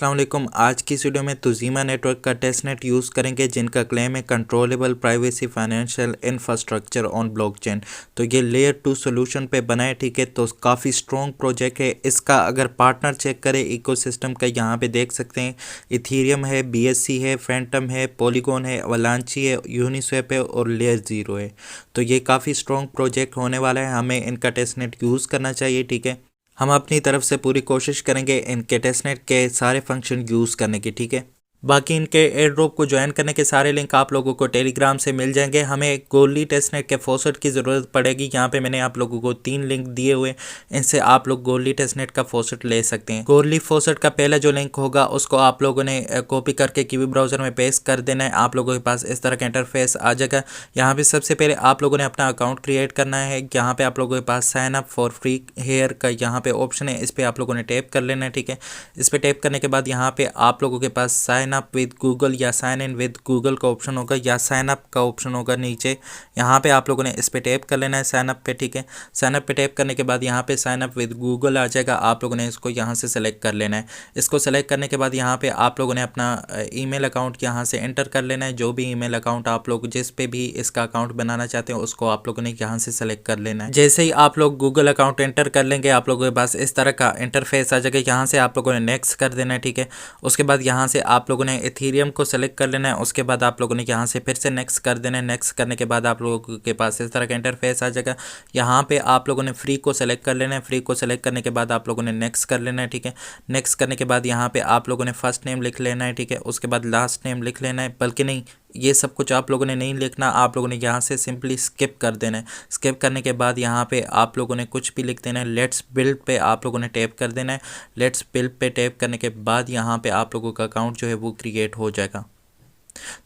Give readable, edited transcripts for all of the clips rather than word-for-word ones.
अस्सलाम वालेकुम। आज की इस वीडियो में तुजीमा नेटवर्क का टेस्टनेट यूज़ करेंगे जिनका क्लेम है controllable privacy financial infrastructure on blockchain. तो ये लेयर 2 सोल्यूशन पे बना है, ठीक है। तो काफ़ी स्ट्रॉन्ग प्रोजेक्ट है। इसका अगर पार्टनर चेक करें इकोसिस्टम का, यहाँ पे देख सकते हैं इथीरियम है, BSC है, फैंटम है, पॉलीगॉन है, अवलांची है, यूनिस्वैप है और लेयर 0 है। तो ये काफ़ी स्ट्रॉन्ग प्रोजेक्ट होने वाला है, हमें इनका टेस्टनेट यूज़ करना चाहिए, ठीक है। हम अपनी तरफ से पूरी कोशिश करेंगे इनके टेस्टनेट के सारे फंक्शन यूज़ करने की, ठीक है। बाकी इनके एयर ड्रॉप को ज्वाइन करने के सारे लिंक आप लोगों को टेलीग्राम से मिल जाएंगे। हमें गोली टेस्टनेट के फॉसेट की ज़रूरत पड़ेगी। यहाँ पे मैंने आप लोगों को 3 लिंक दिए हुए, इनसे आप लोग गोली टेस्टनेट का फॉसेट ले सकते हैं। गोली फॉसेट का पहला जो लिंक होगा उसको आप लोगों ने कॉपी करके कीवी ब्राउज़र में पेस्ट कर देना है। आप लोगों के पास इस तरह का इंटरफेस आ जाएगा। यहाँ पे सबसे पहले आप लोगों ने अपना अकाउंट क्रिएट करना है। यहाँ पे आप लोगों के पास sign up for free here का यहाँ पे ऑप्शन है, इस पर आप लोगों ने टैप कर लेना है, ठीक है। इस पर टैप करने के बाद यहाँ पे आप लोगों के पास साइन अप विद गूगल या साइन इन विद गूगल का ऑप्शन होगा या साइन अप का ऑप्शन होगा नीचे। यहाँ पे आप लोगों ने इस पे टैप कर लेना है साइन अप पे, ठीक है। साइन अप पे टैप करने के बाद यहाँ पे साइन अप विद गूगल आ जाएगा। आप लोगों ने इसको यहाँ से सेलेक्ट कर लेना है। इसको सेलेक्ट करने के बाद यहाँ पे आप लोगों ने अपना ईमेल अकाउंट यहाँ से एंटर कर लेना है। जो भी ईमेल अकाउंट आप लोग जिस पे भी इसका अकाउंट बनाना चाहते हैं उसको आप लोगों ने यहाँ से सेलेक्ट कर लेना है। जैसे ही आप लोग गूगल अकाउंट एंटर कर लेंगे आप लोगों के पास इस तरह का इंटरफेस आ जाएगा। यहाँ से आप लोगों ने नेक्स्ट कर देना है, ठीक है। उसके बाद यहाँ से आप लोगों ने इथीरियम को सेलेक्ट कर लेना है। उसके बाद आप लोगों ने यहाँ से फिर से नेक्स्ट कर देना है। नेक्स्ट करने के बाद आप लोगों के पास इस तरह का इंटरफेस आ जाएगा। यहाँ पे आप लोगों ने फ्री को सेलेक्ट कर लेना है। फ्री को सेलेक्ट करने के बाद आप लोगों ने नेक्स्ट कर लेना है, ठीक है। नेक्स्ट करने के बाद यहाँ पे आप लोगों ने फर्स्ट नेम लिख लेना है, ठीक है। उसके बाद लास्ट नेम लिख लेना है, बल्कि नहीं, ये सब कुछ आप लोगों ने नहीं लिखना। आप लोगों ने यहाँ से सिंपली स्किप कर देना है। स्किप करने के बाद यहाँ पे आप लोगों ने कुछ भी लिख देना है। लेट्स बिल्ड पे आप लोगों ने टैप कर देना है। लेट्स बिल्ड पे टैप करने के बाद यहाँ पे आप लोगों का अकाउंट जो है वो क्रिएट हो जाएगा।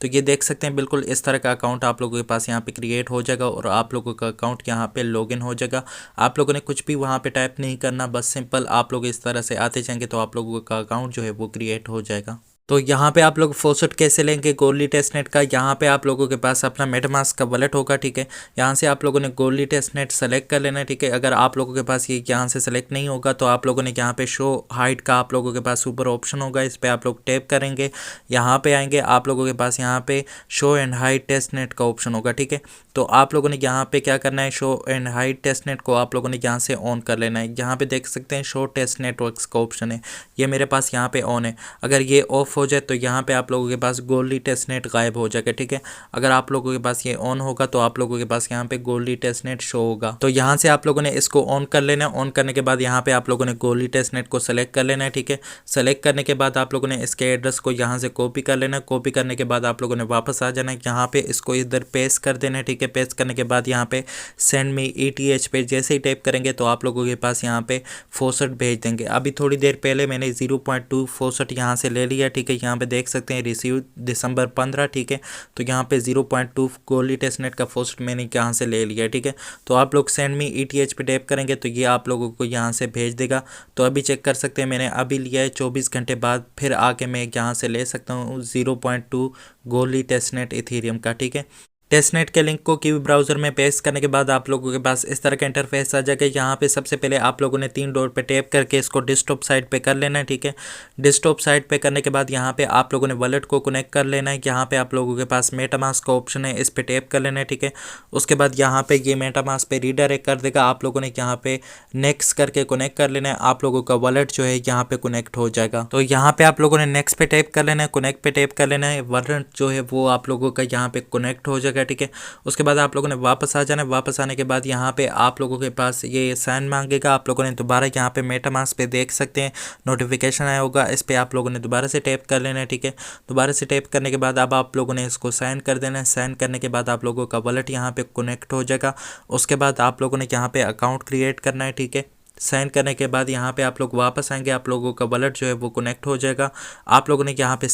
तो ये देख सकते हैं बिल्कुल इस तरह का अकाउंट आप लोगों के पास यहाँ पे क्रिएट हो जाएगा और आप लोगों का अकाउंट यहाँ पे लॉगिन हो जाएगा। आप लोगों ने कुछ भी वहाँ पे टाइप नहीं करना, बस सिंपल आप लोग इस तरह से आते जाएंगे तो आप लोगों का अकाउंट जो है वो क्रिएट हो जाएगा। तो यहाँ पे आप लोग फॉसेट कैसे लेंगे गोली टेस्टनेट का, यहाँ पे आप लोगों के पास अपना मेटामास्क का वॉलेट होगा, ठीक है। यहाँ से आप लोगों ने गोली टेस्टनेट सेलेक्ट कर लेना है, ठीक है। अगर आप लोगों के पास ये यहाँ से सेलेक्ट नहीं होगा तो आप लोगों ने यहाँ पे शो हाइड का आप लोगों के पास ऊपर ऑप्शन होगा, इस पर आप लोग टैप करेंगे। यहाँ पे आएंगे आप लोगों के पास यहाँ पे शो एंड हाइड टेस्टनेट का ऑप्शन होगा, ठीक है। तो आप लोगों ने यहाँ पे क्या करना है, शो एंड हाइड टेस्टनेट को आप लोगों ने यहाँ से ऑन कर लेना है। यहाँ पे देख सकते हैं शो टेस्ट नेटवर्क्स का ऑप्शन है, ये मेरे पास यहाँ पे ऑन है। अगर ये ऑफ हो जाए तो यहाँ पे आप लोगों के पास गोली टेस्टनेट गायब हो जाएगा, ठीक है। अगर आप लोगों के पास ये ऑन होगा तो आप लोगों के पास यहाँ पे गोली टेस्टनेट शो होगा। तो यहाँ से आप लोगों ने इसको ऑन कर लेना है। ऑन करने के बाद यहाँ पे आप लोगों ने गोली टेस्टनेट को सेलेक्ट कर लेना है, ठीक है। सेलेक्ट करने के बाद आप लोगों ने इसके एड्रेस को यहाँ से कॉपी कर लेना है। कॉपी करने के बाद आप लोगों ने वापस आ जाना है, यहाँ पे इसको इधर पेस्ट कर देना है, ठीक है। पेस्ट करने के बाद यहाँ पे सेंड मी ETH पे जैसे ही टाइप करेंगे तो आप लोगों के पास यहाँ पे फॉसेट भेज देंगे। अभी थोड़ी देर पहले मैंने 0.2 फॉसेट यहाँ से ले लिया, ठीक है। यहाँ पे देख सकते हैं रिसीव दिसंबर 15, ठीक है। तो यहाँ पे 0.2 गोली टेस्टनेट का फॉसेट मैंने यहाँ से ले लिया, ठीक है। तो आप लोग सेंड मी ETH पे टैप करेंगे तो ये आप लोगों को यहाँ से भेज देगा। तो अभी चेक कर सकते हैं मैंने अभी लिया है, 24 घंटे बाद फिर आके मैं यहाँ से ले सकता हूँ 0.2 गोली टेस्टनेट इथीरियम का, ठीक है। टेस्टनेट के लिंक को कीवी ब्राउज़र में पेस्ट करने के बाद आप लोगों के पास इस तरह का इंटरफेस आ जाएगा। यहाँ पे सबसे पहले आप लोगों ने 3 डॉट पे टैप करके इसको डेस्कटॉप साइट पे कर लेना है, ठीक है। डेस्कटॉप साइट पे करने के बाद यहाँ पे आप लोगों ने वॉलेट को कनेक्ट कर लेना है। यहाँ पे आप लोगों के पास मेटामास्क का ऑप्शन है, इस पे टैप कर लेना है, ठीक है। उसके बाद यहाँ पे ये मेटामास्क पे रीडायरेक्ट कर देगा। आप लोगों ने यहाँ पे नेक्स्ट करके कनेक्ट कर लेना है। आप लोगों का वॉलेट जो है यहाँ पे कनेक्ट हो जाएगा। तो यहाँ पे आप लोगों ने नेक्स्ट पे टैप कर लेना है, कनेक्ट पे टैप कर लेना है। वॉलेट जो है वो आप लोगों का यहाँ पे कनेक्ट हो जाएगा, ठीक है। उसके बाद आप लोगों ने वापस आ जाना है। वापस आने के बाद यहाँ पे आप लोगों के पास ये साइन मांगेगा। आप लोगों ने दोबारा यहाँ पे मेटामास्क पे देख सकते हैं नोटिफिकेशन आया होगा, इस पे आप लोगों ने दोबारा से टैप कर लेना है, ठीक है। दोबारा से टैप करने के बाद अब आप लोगों ने इसको साइन कर देना है। साइन करने के बाद आप लोगों का वॉलेट यहाँ पे कनेक्ट हो जाएगा। उसके बाद आप लोगों ने यहाँ पे अकाउंट क्रिएट करना है, ठीक है। साइन करने के बाद यहाँ पे आप लोग वापस आएंगे, आप लोगों का वॉलेट जो है वो कनेक्ट हो जाएगा। आप लोगों ने यहाँ पे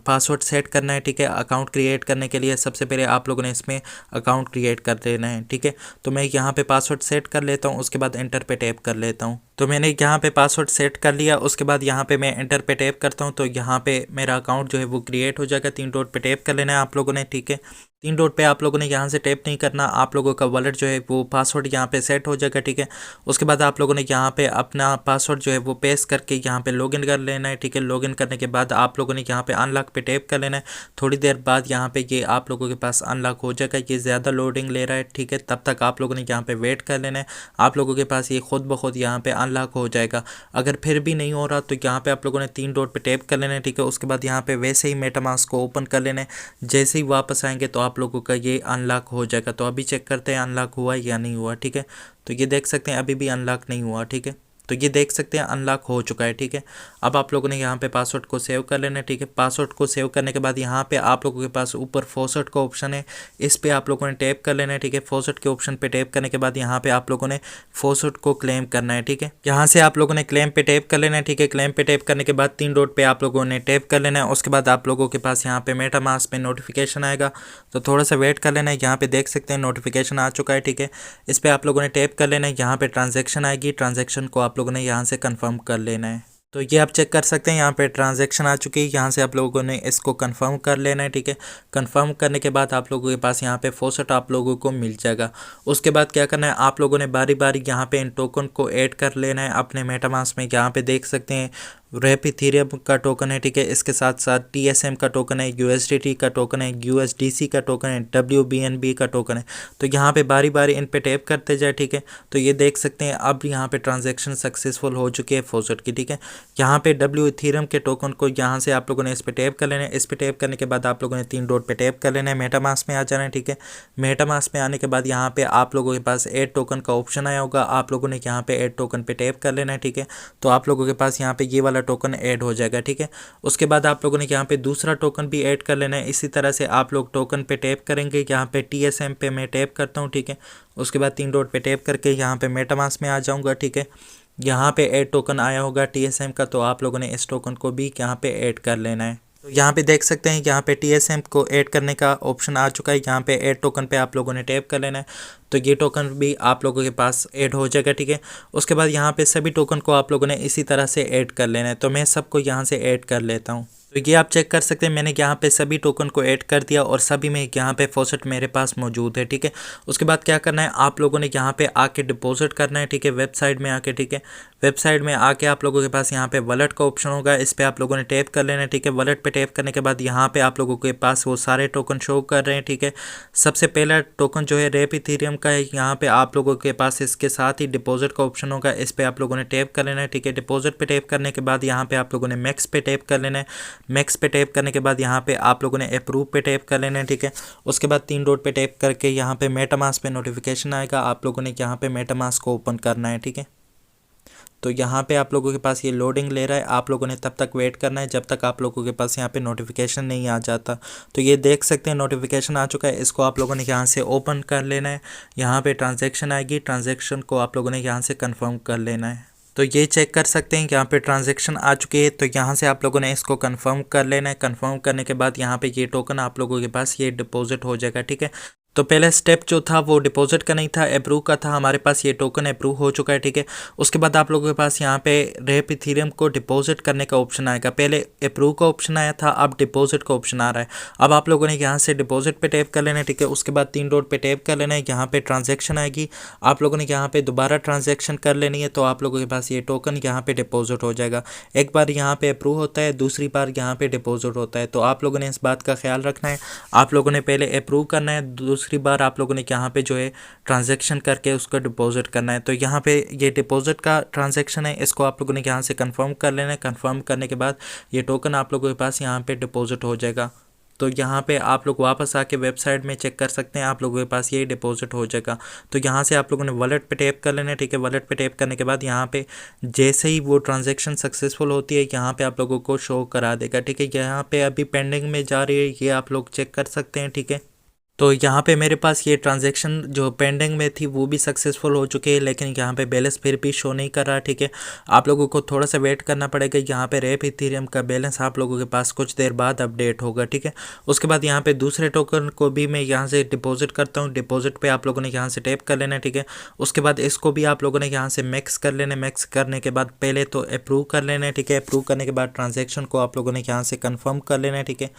पासवर्ड सेट करना है, ठीक है। अकाउंट क्रिएट करने के लिए सबसे पहले आप लोगों ने इसमें अकाउंट क्रिएट कर देना है, ठीक है। तो मैं यहाँ पे पासवर्ड सेट कर लेता हूँ, उसके बाद एंटर पे टैप कर लेता हूँ। तो मैंने यहाँ पे पासवर्ड सेट कर लिया। उसके बाद यहाँ पे मैं एंटर पे टैप करता हूँ तो यहाँ पे मेरा अकाउंट जो है वो क्रिएट हो जाएगा। 3 डॉट पे टैप कर लेना है आप लोगों ने, ठीक है। तीन डॉट पे आप लोगों ने यहाँ से टैप नहीं करना, आप लोगों का वॉलेट जो है वो पासवर्ड यहाँ पे सेट हो जाएगा, ठीक है। उसके बाद आप लोगों ने यहाँ पे अपना पासवर्ड जो है वो पेस्ट करके यहाँ पे लॉगिन कर लेना है, ठीक है। लॉगिन करने के बाद आप लोगों ने यहाँ पे अनलॉक पे टैप कर लेना है। थोड़ी देर बाद यहाँ पे ये आप लोगों के पास अनलॉक हो जाएगा। ये ज़्यादा लोडिंग ले रहा है, ठीक है, तब तक आप लोगों ने यहाँ पे वेट कर लेना है। आप लोगों के पास ये खुद ब खुद यहाँ पे अनलॉक हो जाएगा। अगर फिर भी नहीं हो रहा तो यहाँ पे आप लोगों ने तीन डॉट पे टैप कर लेना है, ठीक है। उसके बाद यहाँ पे वैसे ही मेटामास्क को ओपन कर लेना है। जैसे ही वापस आएंगे तो आप लोगों का ये अनलॉक हो जाएगा। तो अभी चेक करते हैं अनलॉक हुआ या नहीं हुआ, ठीक है। तो ये देख सकते हैं अभी भी अनलॉक नहीं हुआ, ठीक है। तो ये देख सकते हैं अनलॉक हो चुका है, ठीक है। अब आप लोगों ने यहाँ पे पासवर्ड को सेव कर लेना है, ठीक है। पासवर्ड को सेव करने के बाद यहाँ पे आप लोगों के पास ऊपर फॉरवर्ड का ऑप्शन है, इस पे आप लोगों ने टैप कर लेना है, ठीक है। फॉरवर्ड के ऑप्शन पे टैप करने के बाद यहाँ पे आप लोगों ने फॉरवर्ड को क्लेम करना है, ठीक है। यहाँ से आप लोगों ने क्लेम पे टैप कर लेना है, ठीक है। क्लेम पे टैप करने के बाद तीन डॉट पे आप लोगों ने टैप कर लेना है। उसके बाद आप लोगों के पास यहाँ पे मेटामास्क पे नोटिफिकेशन आएगा, तो थोड़ा सा वेट कर लेना है। यहाँ पे देख सकते हैं नोटिफिकेशन आ चुका है, ठीक है। इस पर आप लोगों ने टैप कर लेना है। यहाँ पे ट्रांजेक्शन आएगी, ट्रांजेक्शन को आप लोगों ने यहाँ से कंफर्म कर लेना है। तो ये आप चेक कर सकते हैं यहाँ पे ट्रांजैक्शन आ चुकी है। यहाँ से आप लोगों ने इसको कंफर्म कर लेना है, ठीक है। कंफर्म करने के बाद आप लोगों के पास यहाँ पे फॉरवर्ड आप लोगों को मिल जाएगा। उसके बाद क्या करना है, आप लोगों ने बारी बारी यहाँ पे इन टोकन को ऐड कर लेना है अपने मेटामास्क में। यहाँ पे देख सकते हैं रैप इथेरियम का टोकन है, ठीक है। इसके साथ साथ TSM का टोकन है, USDT का टोकन है, USDC का टोकन है, WBNB का टोकन है। तो यहाँ पे बारी बारी इन पे टैप करते जाए, ठीक है। तो ये देख सकते हैं अब यहाँ पे ट्रांजैक्शन सक्सेसफुल हो चुकी है फॉरवर्ड की, ठीक है। यहाँ पे W इथेरियम के टोकन को यहाँ से आप लोगों ने इस पे टैप कर लेना है। इस पे टैप करने के बाद आप लोगों ने तीन डॉट पे टैप कर लेना है, मेटामास्क में आ जाना है, ठीक है। मेटामास्क में आने के बाद यहाँ पे आप लोगों के पास ऐड टोकन का ऑप्शन आया होगा, आप लोगों ने यहाँ पे ऐड टोकन पे टैप कर लेना है, ठीक है। तो आप लोगों के पास यहाँ पे ये वाला टोकन ऐड हो जाएगा, ठीक है। उसके बाद आप लोगों ने यहाँ पे दूसरा टोकन भी ऐड कर लेना है। इसी तरह से आप लोग टोकन पे टैप करेंगे। यहाँ पे TSM पे मैं टैप करता हूँ, ठीक है। उसके बाद तीन डॉट पे टैप करके यहाँ पे मेटामास्क में आ जाऊँगा, ठीक है। यहाँ पे ऐड टोकन आया होगा TSM का, तो आप लोगों ने इस टोकन को भी यहाँ पे ऐड कर लेना है। तो यहाँ पे देख सकते हैं यहाँ पे TSM को ऐड करने का ऑप्शन आ चुका है। यहाँ पे ऐड टोकन पे आप लोगों ने टैप कर लेना है, तो ये टोकन भी आप लोगों के पास ऐड हो जाएगा, ठीक है। उसके बाद यहाँ पे सभी टोकन को आप लोगों ने इसी तरह से ऐड कर लेना है। तो मैं सबको यहाँ से ऐड कर लेता हूँ। तो ये आप चेक कर सकते हैं मैंने यहाँ पे सभी टोकन को ऐड कर दिया और सभी में यहाँ पे फॉरवर्ड मेरे पास मौजूद है, ठीक है। उसके बाद क्या करना है, आप लोगों ने यहाँ पे आके डिपॉजिट करना है, ठीक है। वेबसाइट में आके, ठीक है। वेबसाइट में आके आप लोगों के पास यहाँ पे वॉलेट का ऑप्शन होगा, इस पर आप लोगों ने टैप कर लेना है, ठीक है। वॉलेट पे टैप करने के बाद यहाँ पे आप लोगों के पास वो सारे टोकन शो कर रहे हैं, ठीक है। सबसे पहला टोकन जो है रैप इथेरियम का है। यहाँ पे आप लोगों के पास इसके साथ ही डिपॉजिट का ऑप्शन होगा, इस पर आप लोगों ने टैप कर लेना है, ठीक है। डिपॉजिट पे टैप करने के बाद यहाँ पे आप लोगों ने मैक्स पे टैप कर लेना है। मैक्स पे टैप करने के बाद यहाँ पे आप लोगों ने अप्रूव पे टैप कर लेना है, ठीक है। उसके बाद तीन डॉट पे टैप करके यहाँ पे मेटामास्क पे नोटिफिकेशन आएगा, आप लोगों ने यहाँ पे मेटामास्क को ओपन करना है, ठीक है। तो यहाँ पे आप लोगों के पास ये लोडिंग ले रहा है, आप लोगों ने तब तक वेट करना है जब तक आप लोगों के पास यहाँ पे नोटिफिकेशन नहीं आ जाता। तो ये देख सकते हैं नोटिफिकेशन आ चुका है, इसको आप लोगों ने यहाँ से ओपन कर लेना है। यहाँ पे ट्रांजैक्शन आएगी, ट्रांजैक्शन को आप लोगों ने यहाँ से कंफर्म कर लेना है। तो ये चेक कर सकते हैं यहाँ पे ट्रांजैक्शन आ चुकी है, तो यहाँ से आप लोगों ने इसको कंफर्म कर लेना है। कंफर्म करने के बाद यहाँ पे ये टोकन आप लोगों के पास ये डिपॉजिट हो जाएगा, ठीक है। तो पहला स्टेप जो था वो डिपॉजिट का नहीं था, अप्रूव का था। हमारे पास ये टोकन अप्रूव हो चुका है, ठीक है। उसके बाद आप लोगों के पास यहाँ पे रैप इथेरियम को डिपॉजिट करने का ऑप्शन आएगा। पहले अप्रूव का ऑप्शन आया था, अब डिपॉजिट का ऑप्शन आ रहा है। अब आप लोगों ने यहाँ से डिपॉजिट पे टैप कर लेना है, ठीक है। उसके बाद तीन डॉट पे टैप कर लेना है, यहाँ पे ट्रांजेक्शन आएगी, आप लोगों ने यहाँ पे दोबारा ट्रांजेक्शन कर लेनी है, तो आप लोगों के पास ये टोकन यहाँ पे डिपॉजिट हो जाएगा। एक बार यहाँ पे अप्रूव होता है, दूसरी बार यहाँ पे डिपॉजिट होता है। तो आप लोगों ने इस बात का ख्याल रखना है, आप लोगों ने पहले अप्रूव करना है, दूसरी बार आप लोगों ने यहाँ पे जो है ट्रांजैक्शन करके उसको डिपॉजिट करना है। तो यहाँ पे ये डिपॉजिट का ट्रांजैक्शन है, इसको आप लोगों ने यहाँ से कंफर्म कर लेना है। कंफर्म करने के बाद ये टोकन आप लोगों के पास यहाँ पे डिपॉजिट हो जाएगा। तो यहाँ पे आप लोग वापस आके वेबसाइट में चेक कर सकते हैं, आप लोगों के पास ये डिपॉजिट हो जाएगा। तो यहाँ से आप लोगों ने वॉलेट पे टैप कर लेना है, ठीक है। वॉलेट पे टैप करने के बाद यहाँ पे जैसे ही वो ट्रांजैक्शन सक्सेसफुल होती है यहाँ पे आप लोगों को शो करा देगा, ठीक है। यहाँ पे अभी पेंडिंग में जा रही है, ये आप लोग चेक कर सकते हैं, ठीक है। तो यहाँ पे मेरे पास ये ट्रांजैक्शन जो पेंडिंग में थी वो भी सक्सेसफुल हो चुकी है, लेकिन यहाँ पे बैलेंस फिर भी शो नहीं कर रहा, ठीक है। आप लोगों को थोड़ा सा वेट करना पड़ेगा। यहाँ पे रैप इथेरियम का बैलेंस आप लोगों के पास कुछ देर बाद अपडेट होगा, ठीक है। उसके बाद यहाँ पे दूसरे टोकन को भी मैं यहाँ से डिपॉजिट करता हूँ। डिपॉजिट पे आप लोगों ने यहाँ से टैप कर लेना है, ठीक है। उसके बाद इसको भी आप लोगों ने यहाँ से मैक्स कर लेना है। मैक्स करने के बाद पहले तो अप्रूव कर लेना है, ठीक है। अप्रूव करने के बाद ट्रांजेक्शन को आप लोगों ने यहाँ से कन्फर्म कर लेना है, ठीक है।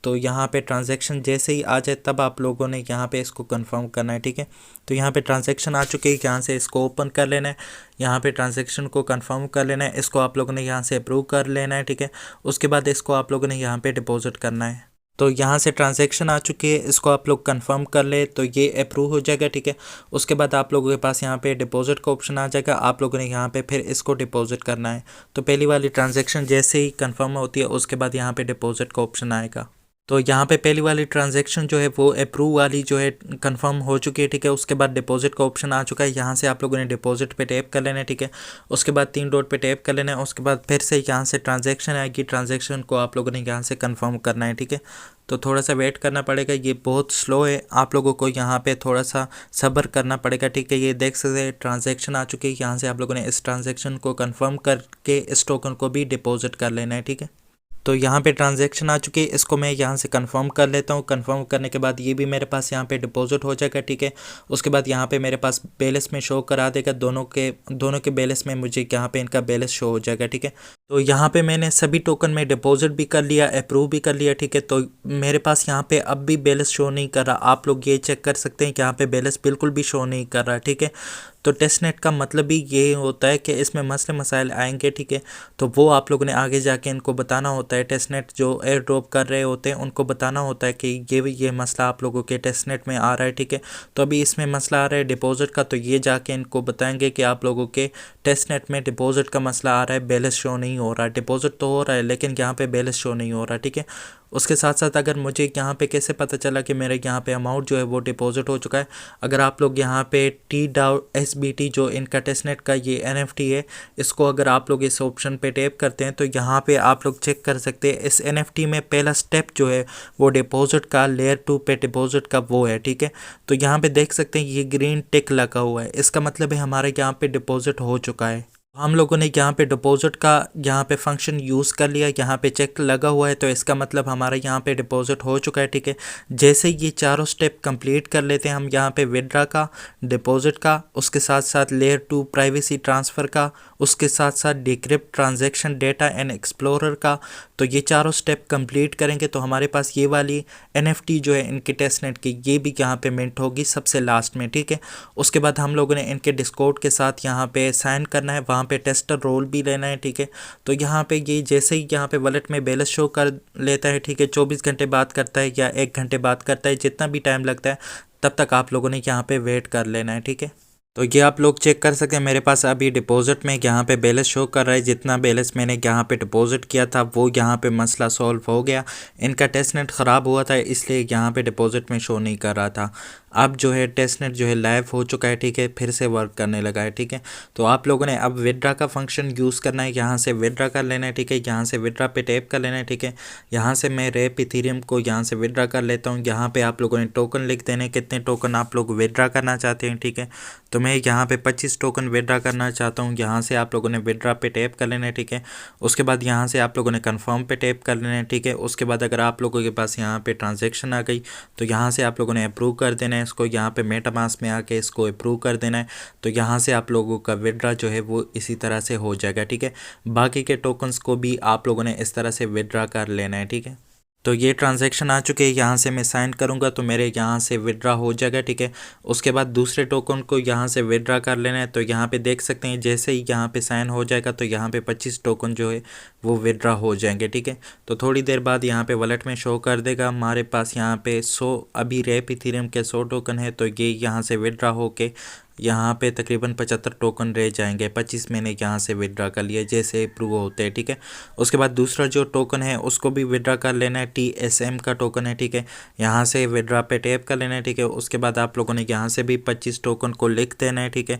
तो यहाँ पे ट्रांजैक्शन जैसे ही आ जाए तब आप लोगों ने यहाँ पे इसको कंफर्म करना है, ठीक है। तो यहाँ पे ट्रांजैक्शन आ चुकी है, यहाँ से इसको ओपन कर लेना है, यहाँ पे ट्रांजैक्शन को कंफर्म कर लेना है, इसको आप लोगों ने यहाँ से अप्रूव कर लेना है, ठीक है। उसके बाद इसको आप लोगों ने यहाँ पे डिपॉजिट करना है। तो यहाँ से ट्रांजैक्शन आ चुकी है, इसको आप लोग कंफर्म कर ले तो ये अप्रूव हो जाएगा, ठीक है। उसके बाद आप लोगों के पास यहाँ पे डिपॉजिट का ऑप्शन आ जाएगा, आप लोगों ने यहाँ पे फिर इसको डिपॉजिट करना है। तो पहली वाली ट्रांजैक्शन जैसे ही कंफर्म होती है उसके बाद यहाँ पे डिपॉजिट का ऑप्शन आएगा। तो यहाँ पे पहली वाली ट्रांजैक्शन जो है वो अप्रूव वाली जो है कंफर्म हो चुकी है, ठीक है। उसके बाद डिपॉजिट का ऑप्शन आ चुका है, यहाँ से आप लोगों ने डिपॉजिट पे टैप कर लेना है, ठीक है। उसके बाद 3 डॉट पे टैप कर लेना है, उसके बाद फिर से यहाँ से ट्रांजैक्शन आएगी, ट्रांजैक्शन को आप लोगों ने यहाँ से कंफर्म करना है, ठीक है। तो थोड़ा सा वेट करना पड़ेगा, ये बहुत स्लो है, आप लोगों को यहाँ पे थोड़ा सा सब्र करना पड़ेगा, ठीक है। ये देख सकते हैं ट्रांजैक्शन आ चुकी है, यहाँ से आप लोगों ने इस ट्रांजैक्शन को कंफर्म करके इस टोकन को भी डिपॉजिट कर लेना है, ठीक है। तो यहाँ पे ट्रांजैक्शन आ चुकी है, इसको मैं यहाँ से कंफर्म कर लेता हूँ। कंफर्म करने के बाद ये भी मेरे पास यहाँ पे डिपॉजिट हो जाएगा, ठीक है। उसके बाद यहाँ पे मेरे पास बैलेंस में शो करा देगा, दोनों के बैलेंस में मुझे यहाँ पे इनका बैलेंस शो हो जाएगा, ठीक है। तो यहाँ पे मैंने सभी टोकन में डिपॉजिट भी कर लिया, अप्रूव भी कर लिया, ठीक है। तो मेरे पास यहाँ पे अब भी बैलेंस शो नहीं कर रहा, आप लोग ये चेक कर सकते हैं कि यहाँ पे बैलेंस बिल्कुल भी शो नहीं कर रहा, ठीक है। तो टेस्टनेट का मतलब भी ये होता है कि इसमें मसले मसाइल आएंगे, ठीक है। तो वो आप लोगों ने आगे जाके इनको बताना होता है, टेस्टनेट जो एयर ड्रॉप कर रहे होते हैं उनको बताना होता है कि ये मसला आप लोगों के टेस्टनेट में आ रहा है, ठीक है। तो अभी इसमें मसला आ रहा है डिपॉजिट का, तो ये जाके इनको बताएंगे कि आप लोगों के टेस्टनेट में डिपॉजिट का मसला आ रहा है, बैलेंस शो नहीं हो रहा है, डिपॉजिट तो हो रहा है लेकिन यहाँ पे बैलेंस शो नहीं हो रहा, ठीक है। उसके साथ साथ अगर मुझे यहाँ पे कैसे पता चला कि मेरे यहाँ पे अमाउंट जो है वो डिपॉजिट हो चुका है, अगर आप लोग यहाँ पे TWSBT जो इनका टेस्टनेट का ये NFT है, इसको अगर आप लोग इस ऑप्शन पे टैप करते हैं तो यहाँ पे आप लोग चेक कर सकते हैं इस NFT में पहला स्टेप जो है वो डिपॉजिट का लेयर 2 पे डिपॉजिट का वो है, ठीक है। तो यहाँ पे देख सकते हैं ये ग्रीन टिक लगा हुआ है, इसका मतलब है हमारे यहाँ पे डिपॉजिट हो चुका है। हम लोगों ने यहाँ पे डिपॉजिट का यहाँ पे फंक्शन यूज़ कर लिया, यहाँ पे चेक लगा हुआ है, तो इसका मतलब हमारा यहाँ पे डिपॉजिट हो चुका है, ठीक है। जैसे ये चारों स्टेप कंप्लीट कर लेते हैं हम यहाँ पे विड्रा का, डिपॉजिट का, उसके साथ साथ लेयर 2 प्राइवेसी ट्रांसफ़र का, उसके साथ साथ decrypt transaction data and explorer का, तो ये चारों स्टेप कंप्लीट करेंगे तो हमारे पास ये वाली NFT जो है इनके टेस्टनेट की ये भी यहाँ पे मिंट होगी सबसे लास्ट में, ठीक है। उसके बाद हम लोगों ने इनके डिस्कॉर्ड के साथ यहाँ पे साइन करना है, वहाँ पे टेस्टर रोल भी लेना है, ठीक है। तो यहाँ पे ये जैसे ही यहाँ पे वॉलेट में बैलेंस शो कर लेता है, ठीक है, 24 घंटे बाद करता है या 1 घंटे बाद करता है, जितना भी टाइम लगता है तब तक आप लोगों ने यहाँ पे वेट कर लेना है, ठीक है। तो ये आप लोग चेक कर सकते हैं, मेरे पास अभी डिपॉजिट में यहाँ पे बैलेंस शो कर रहा है, जितना बैलेंस मैंने यहाँ पे डिपॉजिट किया था वो यहाँ पे मसला सॉल्व हो गया। इनका टेस्टनेट ख़राब हुआ था इसलिए यहाँ पे डिपॉजिट में शो नहीं कर रहा था। अब जो है टेस्टनेट जो है लाइव हो चुका है, ठीक है, फिर से वर्क करने लगा है, ठीक है। तो आप लोगों ने अब विड्रा का फंक्शन यूज़ करना है, यहाँ से विड्रा कर लेना है, ठीक है। यहाँ से विड्रा पे टैप कर लेना है, ठीक है। यहाँ से मैं रेप इथेरियम को यहाँ से विड्रा कर लेता हूँ, यहाँ पे आप लोगों ने टोकन लिख देने, कितने टोकन आप लोग विड्रा करना चाहते हैं, ठीक है। तो मैं यहाँ पे 25 टोकन विड्रा करना चाहता हूँ, यहाँ से आप लोगों ने विड्रा पे टैप कर लेना है, ठीक है। उसके बाद यहाँ से आप लोगों ने कंफर्म पे टैप कर लेना है, ठीक है। उसके बाद अगर आप लोगों के पास यहाँ पे ट्रांजैक्शन आ गई तो यहाँ से आप लोगों ने अप्रूव कर देना है इसको, यहाँ पे मेटामास्क में आके इसको अप्रूव कर देना है। तो यहाँ से आप लोगों का विड्रा जो है वो इसी तरह से हो जाएगा, ठीक है। बाकी के टोकन्स को भी आप लोगों ने इस तरह से विड्रा कर लेना है, ठीक है। तो ये ट्रांजैक्शन आ चुके हैं, यहाँ से मैं साइन करूँगा तो मेरे यहाँ से विड्रा हो जाएगा, ठीक है। उसके बाद दूसरे टोकन को यहाँ से विड्रा कर लेना है, तो यहाँ पे देख सकते हैं जैसे ही यहाँ पे साइन हो जाएगा तो यहाँ पे 25 टोकन जो है वो विड्रा हो जाएंगे, ठीक है। तो थोड़ी देर बाद यहाँ पे वॉलेट में शो कर देगा हमारे पास यहाँ पे 100 अभी रेप इथेरियम के 100 टोकन है, तो ये यहाँ से विड्रा होके यहाँ पे तकरीबन 75 टोकन रह जाएंगे। 25 मैंने यहाँ से विड्रा कर लिया जैसे अप्रूव होते हैं, ठीक है। उसके बाद दूसरा जो टोकन है उसको भी विड्रा कर लेना है, TSM का टोकन है, ठीक है। यहाँ से विड्रा पे टैप कर लेना है, ठीक है। उसके बाद आप लोगों ने यहाँ से भी 25 टोकन को लिख देना है, ठीक है।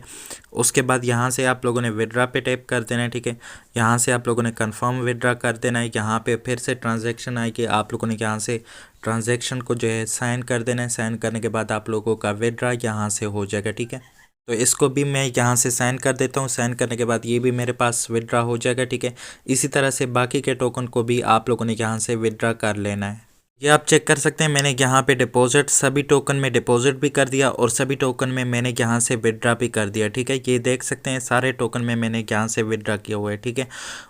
उसके बाद यहाँ से आप लोगों ने विड्रा पे टैप कर देना है, ठीक है। यहाँ से आप लोगों ने कन्फर्म विड्रा कर देना है, यहाँ पे फिर से ट्रांजेक्शन आएगी, आप लोगों ने यहाँ से ट्रांजेक्शन को जो है साइन कर देना है। साइन करने के बाद आप लोगों का विड्रा यहाँ से हो जाएगा, ठीक है। तो इसको भी मैं यहाँ से साइन कर देता हूँ, साइन करने के बाद ये भी मेरे पास विड्रा हो जाएगा, ठीक है। इसी तरह से बाकी के टोकन को भी आप लोगों ने यहाँ से विड्रा कर लेना है। ये आप चेक कर सकते हैं, मैंने यहाँ पे डिपॉजिट सभी टोकन में डिपॉजिट भी कर दिया और सभी टोकन में मैंने यहाँ से विड्रा भी कर दिया। ठीक है, ये देख सकते हैं सारे टोकन में मैंने यहाँ से विड्रा किया हुआ है। ठीक है,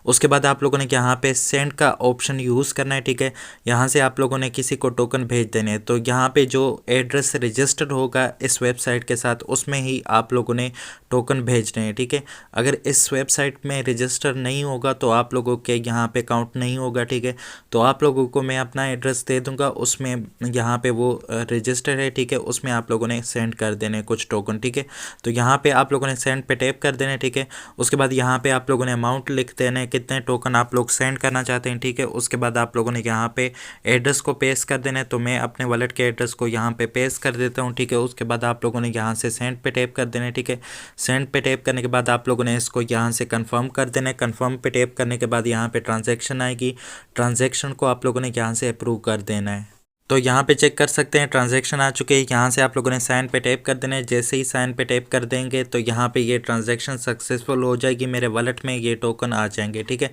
उसके बाद आप लोगों ने यहाँ पे सेंड का ऑप्शन यूज़ करना है। ठीक है, यहाँ से आप लोगों ने किसी को टोकन भेज देने हैं, तो यहाँ पे जो एड्रेस रजिस्टर्ड होगा इस वेबसाइट के साथ उसमें ही आप लोगों ने टोकन भेजने हैं। ठीक है, अगर इस वेबसाइट में रजिस्टर नहीं होगा तो आप लोगों के यहाँ पे अकाउंट नहीं होगा। ठीक है, तो आप लोगों को मैं अपना एड्रेस दे दूंगा, उसमें यहाँ पे वो रजिस्टर है। ठीक है, उसमें आप लोगों ने सेंड कर देने कुछ टोकन। ठीक है, तो यहाँ पे आप लोगों ने सेंड पे टैप कर देना। ठीक है, उसके बाद यहाँ पे आप लोगों ने अमाउंट लिख देना है, कितने टोकन आप लोग सेंड करना चाहते हैं। ठीक है, उसके बाद आप लोगों ने यहाँ पे एड्रेस को पेस्ट कर देना है, तो मैं अपने वॉलेट के एड्रेस को यहाँ पे पेस्ट कर देता हूँ। ठीक है, उसके बाद आप लोगों ने यहाँ से सेंड पे टैप कर देना है। ठीक है, सेंड पे टैप करने के बाद आप लोगों ने इसको यहाँ से कंफर्म कर देना है। कंफर्म पे टैप करने के बाद यहाँ पे ट्रांजैक्शन आएगी, ट्रांजैक्शन को आप लोगों ने यहाँ से अप्रूव कर देना है। तो यहाँ पे चेक कर सकते हैं ट्रांजैक्शन आ चुके हैं, यहाँ से आप लोगों ने साइन पे टैप कर देना है। जैसे ही साइन पे टैप कर देंगे तो यहाँ पे ये ट्रांजैक्शन सक्सेसफुल हो जाएगी, मेरे वॉलेट में ये टोकन आ जाएंगे। ठीक है,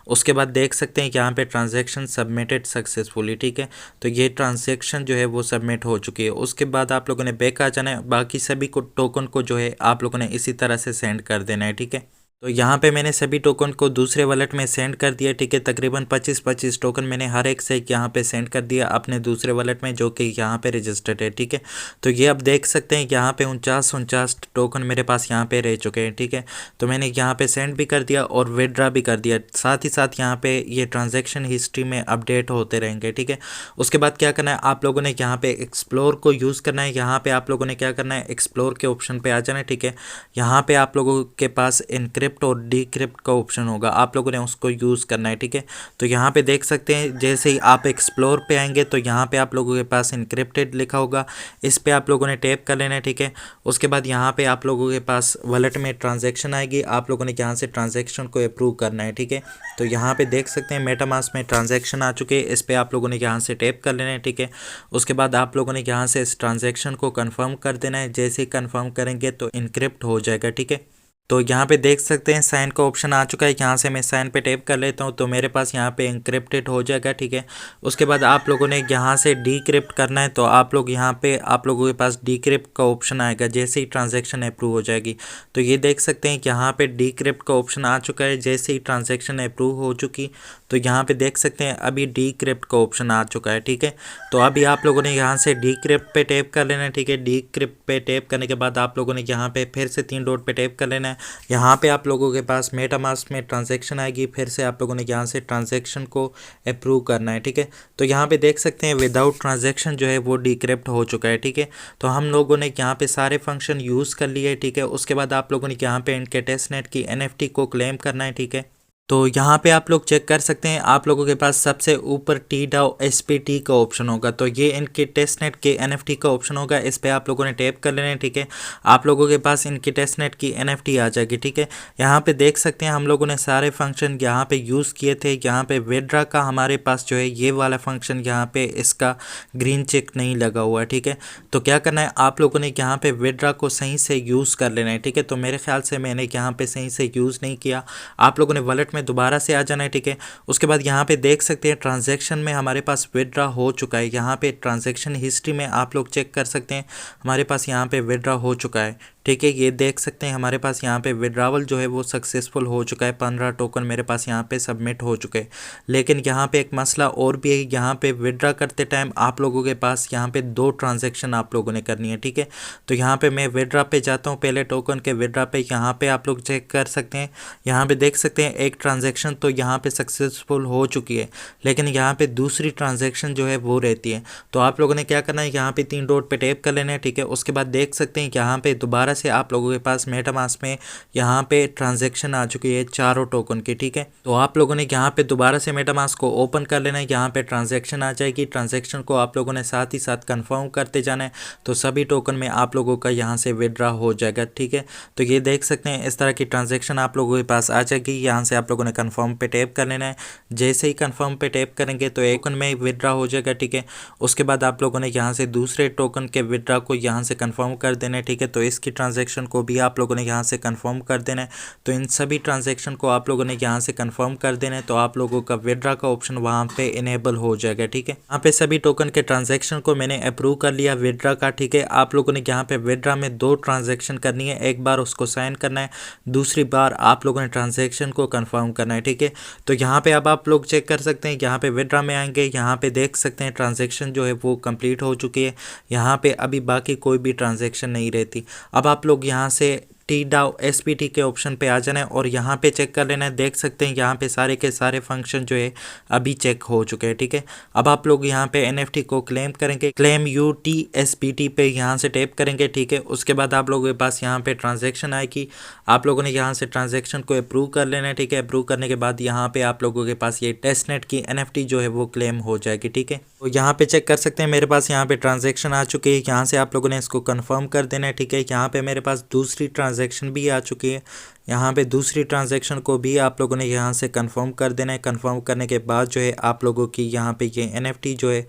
उसके बाद देख सकते हैं यहाँ पे ट्रांजैक्शन सबमिटेड सक्सेसफुली। ठीक है, तो ये ट्रांजैक्शन जो है वो सबमिट हो चुकी है। उसके बाद आप लोगों ने बैक आ जाना है, बाकी सभी को टोकन को जो है आप लोगों ने इसी तरह से सेंड कर देना है। ठीक है, तो यहाँ पे मैंने सभी टोकन को दूसरे वॉलेट में सेंड कर दिया। ठीक है, तकरीबन 25-25 टोकन मैंने हर एक से यहाँ पे सेंड कर दिया अपने दूसरे वॉलेट में, जो कि यहाँ पे रजिस्टर्ड है। ठीक है, तो ये आप देख सकते हैं यहाँ पे 49 टोकन मेरे पास यहाँ पे रह चुके हैं। ठीक है, तो मैंने यहाँ पे सेंड भी कर दिया और विड्रा भी कर दिया, साथ ही साथ यहाँ पे ये ट्रांजेक्शन हिस्ट्री में अपडेट होते रहेंगे। ठीक है, उसके बाद क्या करना है, आप लोगों ने यहाँ पे एक्सप्लोर को यूज़ करना है। यहाँ पे आप लोगों ने क्या करना है, एक्सप्लोर के ऑप्शन पे आ जाना है। ठीक है, यहाँ पे आप लोगों के पास इनक्रिप्ट और डीक्रिप्ट का ऑप्शन होगा, आप लोगों ने उसको यूज़ करना है। ठीक है, तो यहाँ पे देख सकते हैं जैसे ही आप एक्सप्लोर पे आएंगे तो यहाँ पे आप लोगों के पास इनक्रिप्टेड लिखा होगा, इस पे आप लोगों ने टैप कर लेना है। ठीक है, उसके बाद यहाँ पे आप लोगों के पास वॉलेट में ट्रांजैक्शन आएगी, आप लोगों ने यहाँ से ट्रांजैक्शन को अप्रूव करना है। ठीक है, तो यहाँ पे देख सकते हैं मेटामास्क में ट्रांजैक्शन आ चुके हैं, इस पर आप लोगों ने यहाँ से टैप कर लेना है। ठीक है, उसके बाद आप लोगों ने यहाँ से इस ट्रांजैक्शन को कन्फर्म कर देना है, जैसे ही कन्फर्म करेंगे तो इनक्रिप्ट हो जाएगा। ठीक है, तो यहाँ पे देख सकते हैं साइन का ऑप्शन आ चुका है, यहाँ से मैं साइन पे टैप कर लेता हूँ तो मेरे पास यहाँ पे इंक्रिप्टेड हो जाएगा। ठीक है, उसके बाद आप लोगों ने यहाँ से डीक्रिप्ट करना है, तो आप लोग यहाँ पे आप लोगों के पास डीक्रिप्ट का ऑप्शन आएगा जैसे ही ट्रांजैक्शन अप्रूव हो जाएगी। तो ये देख सकते हैं यहाँ पे डीक्रिप्ट का ऑप्शन आ चुका है, जैसे ही ट्रांजैक्शन अप्रूव हो चुकी तो यहाँ पे देख सकते हैं अभी डीक्रिप्ट का ऑप्शन आ चुका है। ठीक है, तो अभी आप लोगों ने यहाँ से डीक्रिप्ट पे टैप कर लेना है। ठीक है, डीक्रिप्ट पे टैप करने के बाद आप लोगों ने यहाँ पे फिर से 3 डॉट पे टैप कर लेना है। यहाँ पे आप लोगों के पास मेटामास्क में ट्रांजैक्शन आएगी, फिर से आप लोगों ने यहाँ से ट्रांजैक्शन को अप्रूव करना है। ठीक है, तो यहाँ पे देख सकते हैं विदाउट ट्रांजैक्शन जो है वो डीक्रिप्ट हो चुका है। ठीक है, तो हम लोगों ने यहाँ पे सारे फंक्शन यूज़ कर लिए। ठीक है, उसके बाद आप लोगों ने यहाँ पे इनके टेस्टनेट की NFT को क्लेम करना है। ठीक है, तो यहाँ पे आप लोग चेक कर सकते हैं, आप लोगों के पास सबसे ऊपर TDAO SPT का ऑप्शन होगा, तो ये इनके टेस्टनेट के NFT का ऑप्शन होगा, इस पे आप लोगों ने टैप कर लेना है। ठीक है, आप लोगों के पास इनकी टेस्टनेट की NFT आ जाएगी। ठीक है, यहाँ पे देख सकते हैं हम लोगों ने सारे फंक्शन यहाँ पे यूज़ किए थे। यहाँ पे विड्रा का हमारे पास जो है ये वाला फंक्शन यहाँ पे इसका ग्रीन चेक नहीं लगा हुआ है। ठीक है, तो क्या करना है, आप लोगों ने यहाँ पे विड्रा को सही से यूज़ कर लेना है। ठीक है, तो मेरे ख्याल से मैंने यहाँ पे सही से यूज़ नहीं किया, आप लोगों ने वॉलेट में दोबारा से आ जाना है। ठीक है, उसके बाद यहाँ पे देख सकते हैं ट्रांजैक्शन में हमारे पास विड्रा हो चुका है। यहाँ पे ट्रांजैक्शन हिस्ट्री में आप लोग चेक कर सकते हैं हमारे पास यहाँ पे विड्रा हो चुका है। ठीक है, ये देख सकते हैं हमारे पास यहाँ पे विड्रावल जो है वो सक्सेसफुल हो चुका है, 15 टोकन मेरे पास यहाँ पे सबमिट हो चुके हैं। लेकिन यहाँ पे एक मसला और भी है, यहाँ पे विड्रा करते टाइम आप लोगों के पास यहाँ पे 2 ट्रांजैक्शन आप लोगों ने करनी है। ठीक है, तो यहाँ पे मैं विड्रा पे जाता हूँ, पहले टोकन के विड्रा पे यहाँ पे आप लोग चेक कर सकते हैं, यहाँ पे देख सकते हैं एक ट्रांजैक्शन तो यहाँ पे सक्सेसफुल हो चुकी है, लेकिन यहाँ पे दूसरी ट्रांजैक्शन जो है वो रहती है। तो आप लोगों ने क्या करना है, यहाँ पे 3 डॉट पे टैप कर लेना है। ठीक है, उसके बाद देख सकते हैं यहाँ पे दोबारा से आप लोगों के पास मेटामास्क में यहाँ पे ट्रांजैक्शन आ चुकी है 4 टोकन की। ठीक है, तो आप लोगों ने यहाँ पे दोबारा से मेटामास्क को ओपन कर लेना है, यहाँ पे ट्रांजैक्शन आ जाएगी, ट्रांजैक्शन को आप लोगों ने साथ ही साथ कंफर्म करते जाना है, तो सभी टोकन में आप लोगों का यहाँ से विड्रा हो जाएगा। ठीक है, तो ये देख सकते हैं इस तरह की ट्रांजैक्शन आप लोगों के पास आ जाएगी, यहाँ से आप लोगों ने कन्फर्म पे टैप कर लेना है। जैसे ही कन्फर्म पे टैप करेंगे तो एक टोकन में विड्रा हो जाएगा। ठीक है, उसके बाद आप लोगों ने यहाँ से दूसरे टोकन के विड्रा को यहाँ से कन्फर्म कर देना है। ठीक है, तो इसकी ट्रांजैक्शन को भी आप लोगों ने यहाँ से कंफर्म कर देना है। तो इन सभी ट्रांजैक्शन को आप लोगों ने यहाँ से कंफर्म कर देना है, तो आप लोगों का विड्रा का ऑप्शन वहाँ पे इनेबल हो जाएगा। ठीक है, यहाँ पे सभी टोकन के ट्रांजैक्शन को मैंने अप्रूव कर लिया विड्रा का। ठीक है, आप लोगों ने यहाँ पे विड्रा में 2 ट्रांजैक्शन करनी है, एक बार उसको साइन करना है, दूसरी बार आप लोगों ने ट्रांजैक्शन को कंफर्म करना है। ठीक है, तो यहाँ पे अब आप लोग चेक कर सकते हैं, यहाँ पे विड्रा में आएंगे, यहाँ पे देख सकते हैं ट्रांजैक्शन जो है वो कंप्लीट हो चुकी है। यहाँ पे अभी बाकी कोई भी ट्रांजैक्शन नहीं रहती। अब आप लोग यहाँ से TDAO SPT के ऑप्शन पे आ जाना है और यहाँ पे चेक कर लेना है। देख सकते हैं यहाँ पे सारे के सारे फंक्शन जो है अभी चेक हो चुके हैं। ठीक है, अब आप लोग यहाँ पे NFT को क्लेम करेंगे, क्लेम UTSPT पे यहाँ से टैप करेंगे। ठीक है, उसके बाद आप लोगों के पास यहाँ पे ट्रांजैक्शन आएगी, आप लोगों ने यहाँ से ट्रांजैक्शन को अप्रूव कर लेना है। ठीक है, अप्रूव करने के बाद यहाँ पे आप लोगों के पास ये टेस्टनेट की NFT जो है वो क्लेम हो जाएगी। ठीक है, तो यहाँ पे चेक कर सकते हैं मेरे पास यहाँ पे ट्रांजैक्शन आ चुकी है, यहाँ से आप लोगों ने इसको कंफर्म कर देना है। ठीक है, यहाँ पे मेरे पास दूसरी ट्रांजैक्शन भी आ चुकी है, यहाँ पे दूसरी ट्रांजैक्शन को भी आप लोगों ने यहाँ से कंफर्म कर देना है। कंफर्म करने के बाद जो है आप लोगों की यहाँ पे ये NFT जो है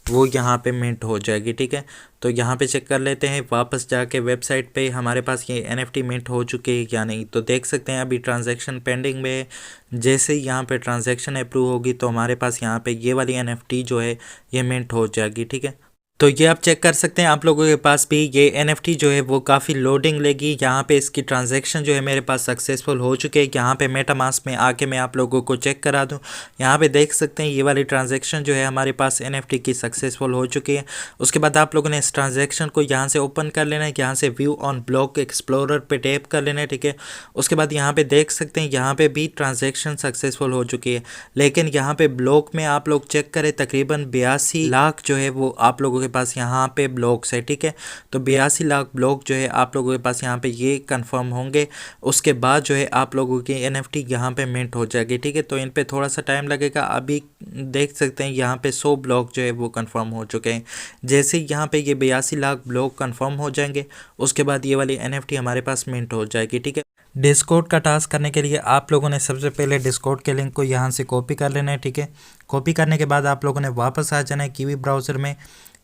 वो यहाँ पे मिंट हो जाएगी। ठीक है, तो यहाँ पे चेक कर लेते हैं वापस जाके वेबसाइट पे हमारे पास ये NFT मिंट हो चुके हैं या नहीं। तो देख सकते हैं अभी ट्रांजैक्शन पेंडिंग में है, जैसे ही यहाँ पे ट्रांजैक्शन अप्रूव होगी तो हमारे पास यहाँ पे ये वाली NFT जो है ये मिंट हो जाएगी। ठीक है, तो ये आप चेक कर सकते हैं आप लोगों के पास भी ये NFT जो है वो काफ़ी लोडिंग लेगी। यहाँ पे इसकी ट्रांजैक्शन जो है मेरे पास सक्सेसफुल हो चुके हैं। यहाँ पे मेटामास्क में आके मैं आप लोगों को चेक करा दूँ, यहाँ पे देख सकते हैं ये वाली ट्रांजैक्शन जो है हमारे पास NFT की सक्सेसफुल हो चुकी है। उसके बाद आप लोगों ने इस ट्रांजैक्शन को यहाँ से ओपन कर लेना है, यहाँ से व्यू ऑन ब्लॉक एक्सप्लोरर पे टैप कर लेना है। ठीक है, उसके बाद यहाँ पे देख सकते हैं यहाँ पे भी ट्रांजैक्शन सक्सेसफुल हो चुकी है, लेकिन यहाँ पे ब्लॉक में आप लोग चेक करें तकरीबन 82 लाख जो है वो आप लोगों के पास यहाँ पे ब्लॉक्स है। ठीक है, तो 82 लाख ब्लॉक जो है आप लोगों के पास यहाँ पे ये कंफर्म होंगे, उसके बाद जो है आप लोगों की NFT यहाँ पे मिंट हो जाएगी। ठीक है, तो इन पे थोड़ा सा टाइम लगेगा। अभी देख सकते हैं यहाँ पे 100 ब्लॉक जो है वो कंफर्म हो चुके हैं। जैसे ही यहाँ पे ये 82 लाख ब्लॉक कंफर्म हो जाएंगे उसके बाद ये वाली NFT हमारे पास मिंट हो जाएगी। ठीक है, डिस्कॉर्ड का टास्क करने के लिए आप लोगों ने सबसे पहले डिस्कॉर्ड के लिंक को यहाँ से कॉपी कर लेना है। ठीक है, कॉपी करने के बाद आप लोगों ने वापस आ जाना है कीवी ब्राउज़र में।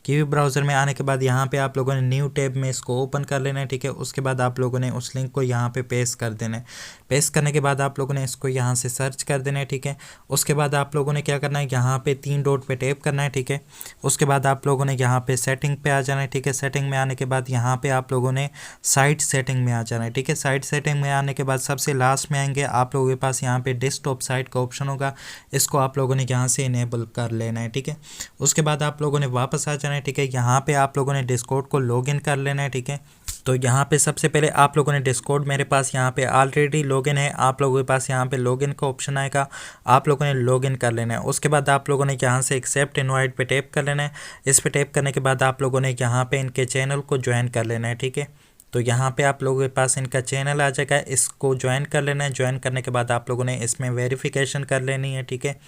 कीवी ब्राउज़र में आने के बाद यहाँ पे आप लोगों ने न्यू टैब में इसको ओपन कर लेना है। ठीक है, उसके बाद आप लोगों ने उस लिंक को यहाँ पे पेस्ट कर देना है। पेस्ट करने के बाद आप लोगों ने इसको यहाँ से सर्च कर देना है। ठीक है, उसके बाद आप लोगों ने क्या करना है, यहाँ पे 3 डॉट पे टैप करना है। ठीक है, उसके बाद आप लोगों ने यहाँ पे सेटिंग पे आ जाना है। ठीक है, सेटिंग में आने के बाद यहाँ पे आप लोगों ने साइट सेटिंग में आ जाना है। ठीक है, साइट सेटिंग में आने के बाद सबसे लास्ट में आएंगे आप लोगों के पास यहाँ पे डेस्कटॉप साइट का ऑप्शन होगा, इसको आप लोगों ने यहाँ से इनेबल कर लेना है। ठीक है, उसके बाद आप लोगों ने वापस आ जाना है। ठीक है, यहाँ पे आप लोगों ने डिस्कॉर्ड को लॉगिन कर लेना है। ठीक है, तो यहाँ पे सबसे पहले आप लोगों ने डिस्कॉर्ड मेरे पास यहाँ पे ऑलरेडी लॉगिन है, आप लोगों के पास यहाँ पे लॉगिन का ऑप्शन आएगा, आप लोगों ने लॉगिन कर लेना है। उसके बाद आप लोगों ने यहाँ से एक्सेप्ट इनवाइट पे टैप कर लेना है। इस पे टैप करने के बाद आप लोगों ने यहाँ पे इनके चैनल को ज्वाइन कर लेना है। ठीक है, तो यहाँ पे आप लोगों के पास इनका चैनल आ जाएगा, इसको ज्वाइन कर लेना है। ज्वाइन करने के बाद आप लोगों ने इसमें वेरिफिकेशन कर लेनी है। ठीक है,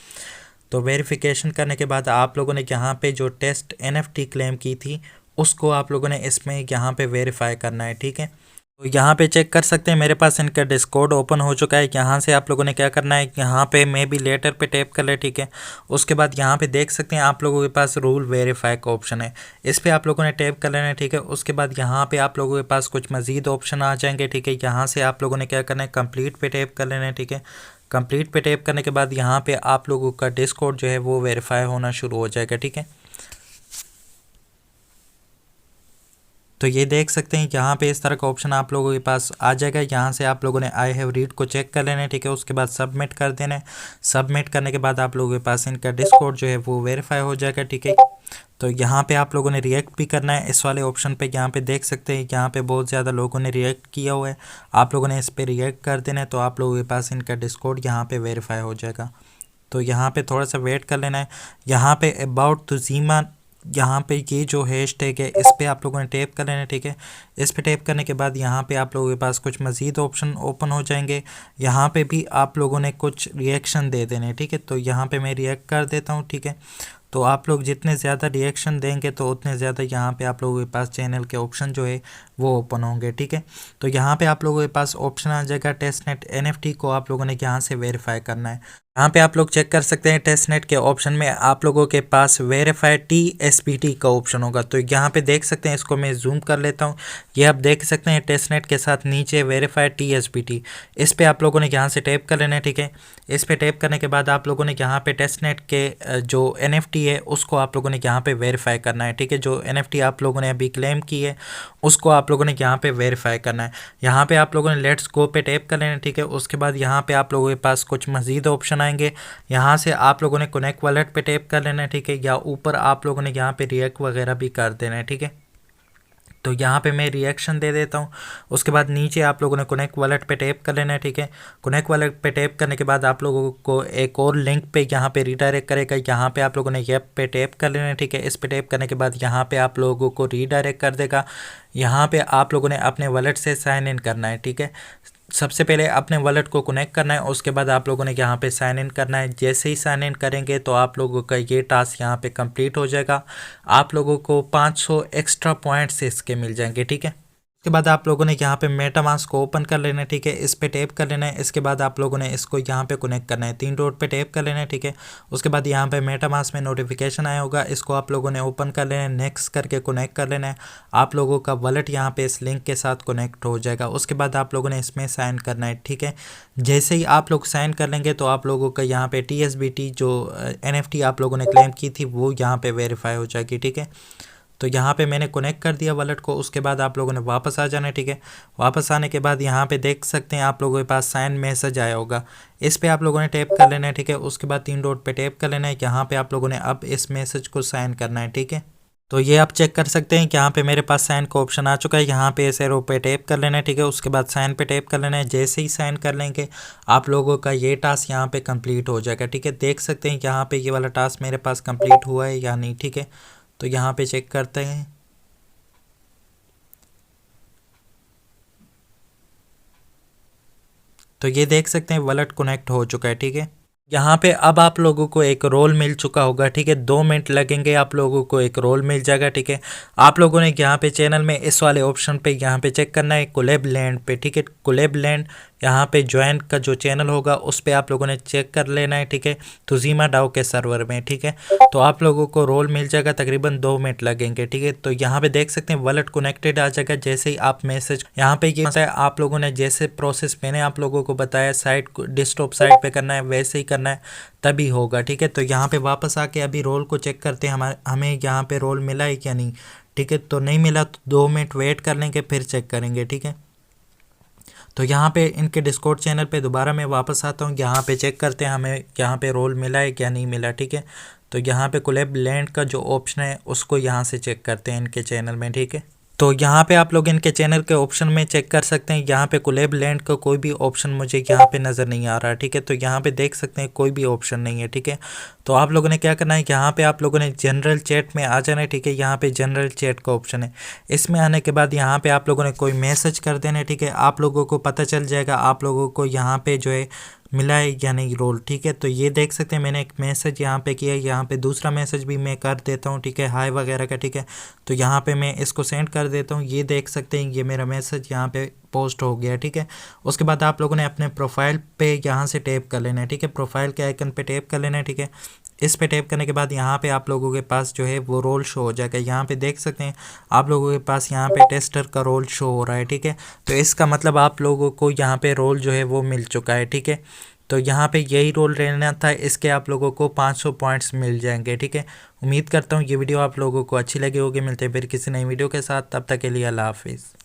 तो वेरिफिकेशन करने के बाद आप लोगों ने यहाँ पे जो टेस्ट NFT क्लेम की थी उसको आप लोगों ने इसमें यहाँ पे वेरीफाई करना है। ठीक है, तो यहाँ पे चेक कर सकते हैं मेरे पास इनका डिस्कॉर्ड ओपन हो चुका है। यहाँ से आप लोगों ने क्या करना है, यहाँ पे मे बी लेटर पे टैप कर ले। ठीक है, उसके बाद यहाँ पे देख सकते हैं आप लोगों के पास रूल वेरीफाई का ऑप्शन है, इस पर आप लोगों ने टैप कर लेना है। ठीक है, उसके बाद यहाँ पे आप लोगों के पास कुछ मजीद ऑप्शन आ जाएंगे। ठीक है, यहाँ से आप लोगों ने क्या करना है, कंप्लीट पे टैप कर लेना है। ठीक है, कंप्लीट पे टैप करने के बाद यहाँ पे आप लोगों का डिस्कॉर्ड जो है वो वेरीफाई होना शुरू हो जाएगा। ठीक है, तो ये देख सकते हैं यहाँ पे इस तरह का ऑप्शन आप लोगों के पास आ जाएगा। यहाँ से आप लोगों ने आई हैव रीड को चेक कर लेना है। ठीक है, उसके बाद सबमिट कर देना है। सबमिट करने के बाद आप लोगों के पास इनका डिस्कॉर्ड जो है वो वेरीफाई हो जाएगा। ठीक है, तो यहाँ पे आप लोगों ने रिएक्ट भी करना है इस वाले ऑप्शन पे। यहाँ पे देख सकते हैं यहाँ पे बहुत ज़्यादा लोगों ने रिएक्ट किया हुआ है, आप लोगों ने इस पर रिएक्ट कर देना है, तो आप लोगों के पास इनका डिस्कॉर्ड यहाँ पे वेरीफाई हो जाएगा। तो यहाँ पे थोड़ा सा वेट कर लेना है। यहाँ पे अबाउट तुजीमा यहाँ पे ये जो हैशटैग है इस पे आप लोगों ने टैप कर लेना है। ठीक है, इस पे टैप करने के बाद यहाँ पे आप लोगों के पास कुछ मज़ीद ऑप्शन ओपन हो जाएंगे। यहाँ पे भी आप लोगों ने कुछ रिएक्शन दे देने। ठीक है, तो यहाँ पे मैं रिएक्ट कर देता हूँ। ठीक है, तो आप लोग जितने ज़्यादा रिएक्शन देंगे तो उतने ज़्यादा यहाँ पे आप लोगों के पास चैनल के ऑप्शन जो है वो ओपन होंगे। ठीक है, तो यहाँ पे आप लोगों के पास ऑप्शन आ जाएगा टेस्टनेट NFT को आप लोगों ने यहाँ से वेरीफाई करना है। यहाँ पे आप लोग चेक कर सकते हैं टेस्टनेट के ऑप्शन में आप लोगों के पास वेरीफाइड TSPT का ऑप्शन होगा। तो यहाँ पे देख सकते हैं, इसको मैं जूम कर लेता हूँ। ये आप देख सकते हैं टेस्टनेट के साथ नीचे वेरीफाइड TSPT, इस पे आप लोगों ने यहाँ से टैप कर लेना है। ठीक है, इस पे टैप करने के बाद आप लोगों ने यहाँ पे टेस्टनेट के जो NFT है उसको आप लोगों ने यहाँ पे वेरीफाई करना है। ठीक है, जो NFT आप लोगों ने अभी क्लेम की है उसको आप लोगों ने यहाँ पे वेरीफाई करना है। यहाँ पे आप लोगों ने लेट्स गो पे टैप कर लेना है। ठीक है, उसके बाद यहाँ पे आप लोगों के पास कुछ मजीद ऑप्शन आएंगे। यहाँ से आप लोगों ने कनेक्ट वॉलेट पे टैप कर लेना है। ठीक है, या ऊपर आप लोगों ने यहाँ पे रिएक्ट वगैरह भी कर देना है। ठीक है, तो यहाँ पे मैं रिएक्शन दे देता हूँ। उसके बाद नीचे आप लोगों ने कनेक्ट वॉलेट पे टैप कर लेना है। ठीक है, कनेक्ट वॉलेट पे टैप करने के बाद आप लोगों को एक और लिंक पे यहाँ पे रिडायरेक्ट करेगा। यहाँ पे आप लोगों ने येप पे टैप कर लेना है। ठीक है, इस पे टैप करने के बाद यहाँ पे आप लोगों को रिडायरेक्ट कर देगा। यहाँ पे आप लोगों ने अपने वॉलेट से साइन इन करना है। ठीक है, सबसे पहले अपने वॉलेट को कनेक्ट करना है, उसके बाद आप लोगों ने यहाँ पे साइन इन करना है। जैसे ही साइन इन करेंगे तो आप लोगों का ये टास्क यहाँ पे कंप्लीट हो जाएगा। आप लोगों को 500 एक्स्ट्रा पॉइंट्स इसके मिल जाएंगे। ठीक है, उसके बाद आप लोगों ने यहाँ पे मेटामास्क को ओपन कर लेना है। ठीक है, इस पे टैप कर लेना है। इसके बाद आप लोगों ने इसको यहाँ पे कनेक्ट करना है, 3 डॉट पे टैप कर लेना है। ठीक है, उसके बाद यहाँ पे मेटामास्क में नोटिफिकेशन आया होगा, इसको आप लोगों ने ओपन कर लेना है, नेक्स्ट करके कनेक्ट कर लेना है। आप लोगों का वॉलेट यहाँ पे इस लिंक के साथ कनेक्ट हो जाएगा। उसके बाद आप लोगों ने इसमें साइन करना है। ठीक है, जैसे ही आप लोग साइन कर लेंगे तो आप लोगों का यहाँ पे TSBT जो NFT आप लोगों ने क्लेम की थी वो यहाँ पे वेरीफाई हो जाएगी। ठीक है, तो यहाँ पे मैंने कनेक्ट कर दिया वॉलेट को। उसके बाद आप लोगों ने वापस आ जाना है। ठीक है, वापस आने के बाद यहाँ पे देख सकते हैं आप लोगों के पास साइन मैसेज आया होगा, इस पे आप लोगों ने टैप कर लेना है। ठीक है, उसके बाद 3 डॉट पे टैप कर लेना है। यहाँ पे आप लोगों ने अब इस मैसेज को साइन करना है। ठीक है, तो ये आप चेक कर सकते हैं कि यहाँ पे मेरे पास साइन का ऑप्शन आ चुका है। यहाँ पे इस एरो पे टैप कर लेना है। ठीक है, उसके बाद साइन पे टैप कर लेना है। जैसे ही साइन कर लेंगे आप लोगों का ये टास्क यहाँ पे कंप्लीट हो जाएगा। ठीक है, देख सकते हैं यहाँ पे ये वाला टास्क मेरे पास कंप्लीट हुआ है या नहीं। ठीक है, तो यहाँ पे चेक करते हैं। तो ये देख सकते हैं वॉलेट कनेक्ट हो चुका है। ठीक है, यहाँ पे अब आप लोगों को एक रोल मिल चुका होगा। ठीक है, 2 मिनट लगेंगे, आप लोगों को एक रोल मिल जाएगा। ठीक है, आप लोगों ने यहाँ पे चैनल में इस वाले ऑप्शन पे यहाँ पे चेक करना है कोलैब लैंड पे। ठीक है, कोलैब लैंड यहाँ पे ज्वाइन का जो चैनल होगा उस पे आप लोगों ने चेक कर लेना है। ठीक है, तुजीमा डाओ के सर्वर में। ठीक है, तो आप लोगों को रोल मिल जाएगा, तकरीबन 2 मिनट लगेंगे। ठीक है, तो यहाँ पे देख सकते हैं वॉलेट कनेक्टेड आ जाएगा। जैसे ही आप मैसेज यहाँ पे ये आप लोगों ने जैसे प्रोसेस मैंने आप लोगों को बताया साइट डेस्कटॉप साइट पे करना है वैसे ही करना है, तभी होगा। ठीक है, तो यहाँ पे वापस आके अभी रोल को चेक करते हैं हमें यहाँ पे रोल मिला है क्या नहीं। ठीक है, तो नहीं मिला तो 2 मिनट वेट कर लेंगे, फिर चेक करेंगे। ठीक है, तो यहाँ पे इनके डिस्कॉर्ड चैनल पे दोबारा मैं वापस आता हूँ। यहाँ पे चेक करते हैं हमें यहाँ पे रोल मिला है क्या नहीं मिला। ठीक है, तो यहाँ पे कोलैब लैंड का जो ऑप्शन है उसको यहाँ से चेक करते हैं इनके चैनल में। ठीक है, तो यहाँ पे आप लोग इनके चैनल के ऑप्शन में चेक कर सकते हैं। यहाँ पे कोलैब लैंड का कोई भी ऑप्शन मुझे यहाँ पे नज़र नहीं आ रहा। ठीक है, तो यहाँ पे देख सकते हैं कोई भी ऑप्शन नहीं है। ठीक है, तो आप लोगों ने क्या करना है, यहाँ पे आप लोगों ने जनरल चैट में आ जाना है। ठीक है, यहाँ पे जनरल चैट का ऑप्शन है, इसमें आने के बाद यहाँ पे आप लोगों ने कोई मैसेज कर देना है। ठीक है, आप लोगों को पता चल जाएगा आप लोगों को यहाँ पे जो है मिला है या नहीं रोल। ठीक है, तो ये देख सकते हैं मैंने एक मैसेज यहाँ पे किया है, यहाँ पे दूसरा मैसेज भी मैं कर देता हूँ। ठीक है, हाय वगैरह का। ठीक है, तो यहाँ पे मैं इसको सेंड कर देता हूँ। ये देख सकते हैं ये मेरा मैसेज यहाँ पे पोस्ट हो गया। ठीक है, उसके बाद आप लोगों ने अपने प्रोफाइल पे यहाँ से टैप कर लेना है। ठीक है, प्रोफाइल के आइकन पे टैप कर लेना है। ठीक है, इस पे टैप करने के बाद यहाँ पे आप लोगों के पास जो है वो रोल शो हो जाएगा। यहाँ पे देख सकते हैं आप लोगों के पास यहाँ पे टेस्टर का रोल शो हो रहा है। ठीक है, तो इसका मतलब आप लोगों को यहाँ पे रोल जो है वो मिल चुका है। ठीक है, तो यहाँ पे यही रोल रहना था, इसके आप लोगों को 500 पॉइंट्स मिल जाएंगे। ठीक है, उम्मीद करता हूँ ये वीडियो आप लोगों को अच्छी लगी होगी। मिलते हैं फिर किसी नई वीडियो के साथ, तब तक के लिए अल्लाह हाफिज़।